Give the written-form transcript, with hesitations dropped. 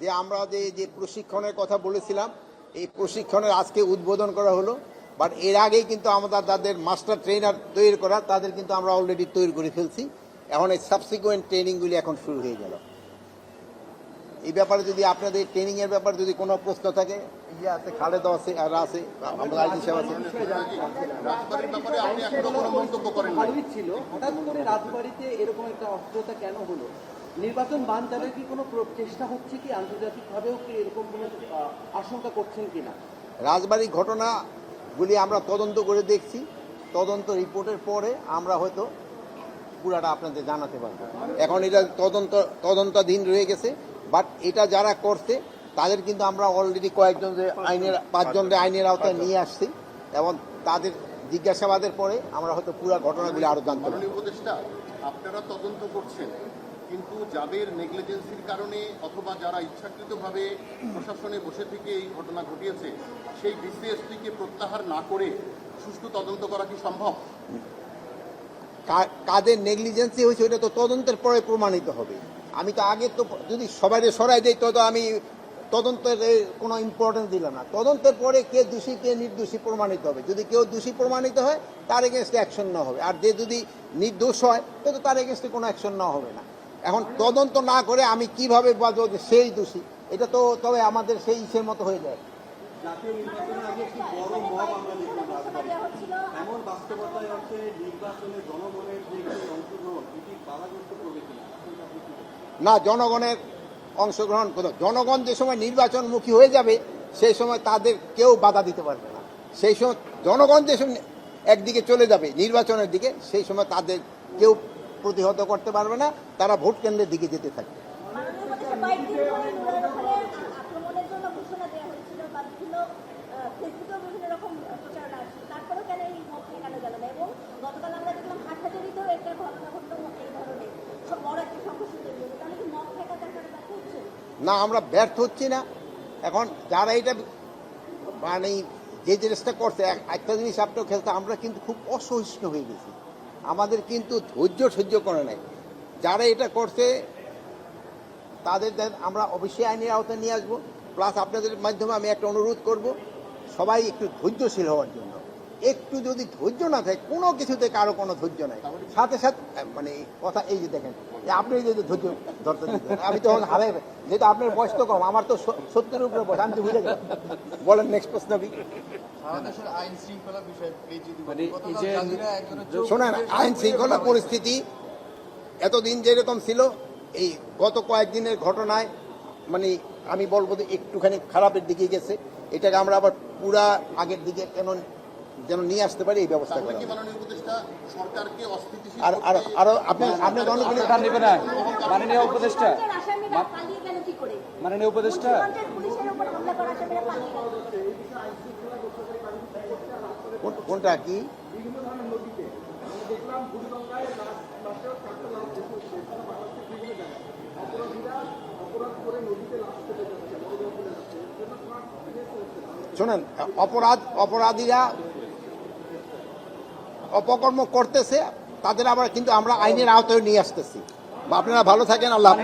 যে আমরা যে প্রশিক্ষণের কথা বলেছিলাম, এই প্রশিক্ষণের আজকে উদ্বোধন করা হলো। বাট এর আগেই কিন্তু আমাদের যাদের মাস্টার ট্রেনার তৈরি করা, তাদের কিন্তু আমরা অলরেডি তৈরি করে ফেলছি। এখন এই সাবসিকুয়েন্ট ট্রেনিংগুলি এখন শুরু হয়ে গেল। এই ব্যাপারে যদি আপনাদের ট্রেনিং এর ব্যাপারে যদি কোনো প্রশ্ন থাকে, ইয়ে আছে, খালেদ আছে, আর আছে, আমরা আইজি সাহেব আছে। রাজবাড়ির ব্যাপারে আপনি এখনো কোনো মন্তব্য করেন না। ছিল হঠাৎ করে রাজবাড়িতে এরকম একটা অস্ত্রতা কেন হলো? নির্বাচন বানচালের কি কোনো চেষ্টা হচ্ছে কি, আন্তর্জাতিকভাবেও কি এরকম কোনো আশঙ্কা করছেন কিনা? রাজবাড়ির ঘটনাগুলি আমরা তদন্ত করে দেখছি। তদন্ত রিপোর্টের পরে আমরা হয়তো পুরাটা আপনাদের জানাতে পারবো। এখন এটা তদন্তাধীন রয়ে গেছে। বাট এটা যারা করছে তাদের কিন্তু আমরা অলরেডি কয়েকজন যে পাঁচজনকে আইনের আওতায় নিয়ে আসছি, এবং তাদের জিজ্ঞাসাবাদের পরে আমরা হয়তো পুরো ঘটনাগুলি আরো জানতে পারবো। উপদেষ্টা, আপনারা তদন্ত করছেন, কিন্তু যাদের নেগলিজেন্সির কারণে অথবা যারা ইচ্ছাকৃতভাবে প্রশাসনে বসে থেকে এই ঘটনা ঘটিয়েছে, সেই বিসিএসপিকে প্রত্যাহার না করে সুষ্ঠু তদন্ত করা কি সম্ভব? কাদের নেগলিজেন্সি হয়েছে ওইটা তো তদন্তের পরে প্রমাণিত হবে। আমি তো আগে তো যদি সবাই সরাই দিই, তো আমি তদন্তের কোনো ইম্পর্টেন্স দিলাম না। তদন্তের পরে কে দোষী কে নির্দোষী প্রমাণিত হবে। যদি কেউ দোষী প্রমাণিত হয়, তার এগেনস্টে অ্যাকশন নেওয়া হবে। আর যে যদি নির্দোষ হয়, তো তার এগেনস্টে কোনো অ্যাকশন নেওয়া হবে না। এখন তদন্ত না করে আমি কিভাবে বলবো যে সেই দোষী? এটা তো তবে আমাদের সেই ইসের মতো হয়ে যায়। জাতীয় নির্বাচনের আগে একটি বড় মব আমরা দেখলাম রাজবাড়িতে। এমন বাস্তবতায় হচ্ছে নির্বাচনে জনগণের যে অংশগ্রহণ, এটি বাধাগ্রস্ত করবে কিনা? না, জনগণের অংশগ্রহণ করো। জনগণ যে সময় নির্বাচনমুখী হয়ে যাবে, সেই সময় তাদের কেউ বাধা দিতে পারবে না। সেই সময় জনগণ যে সময় একদিকে চলে যাবে নির্বাচনের দিকে, সেই সময় তাদের কেউ প্রতিহত করতে পারবে না। তারা ভোট কেন্দ্রের দিকে যেতে থাকবে। না, আমরা ব্যর্থ হচ্ছি না। এখন যারা এটা মানে যে জিনিসটা করছে, একটা জিনিস আপনার খেলতে, আমরা কিন্তু খুব অসহিষ্ণু হয়ে গেছি। আমাদের কিন্তু ধৈর্য সহ্য করে নাই। যারা এটা করছে তাদের আমরা অবশ্যই আইনের আওতায় নিয়ে আসবো। প্লাস আপনাদের মাধ্যমে আমি একটা অনুরোধ করব, সবাই একটু ধৈর্যশীল হওয়ার জন্য। একটু যদি ধৈর্য না থাকে, কোনো কিছুতে কারো কোনো ধৈর্য নাই, সাথে সাথে মানে কথা এই যে দেখেন, আপনি যদি ধৈর্য ধরতে দিতেন, আমি তো হারাই, যেহেতু আপনার বয়স তো কম, আমার তো 70-এর উপরে বয়স, আমি তো বুঝে গেলাম। বলেন নেক্সট প্রশ্ন কি? শোনেন, আইন শৃঙ্খলা পরিস্থিতি এতদিন যেরকম ছিল, এই গত কয়েকদিনের ঘটনায় মানে আমি বলবো যে একটুখানি খারাপের দিকে গেছে। এটাকে আমরা আবার পুরা আগের দিকে যেন নিয়ে আসতে পারি, এই ব্যবস্থা করা। আর আরো আপনি মাননীয় উপদেষ্টা কোনটা কি? শোনেন, অপরাধীরা অপকর্ম করতেছে, তাদের আবার কিন্তু আমরা আইনের আওতায় নিয়ে আসতেছি। আপনারা ভালো থাকেন। আল্লাহ।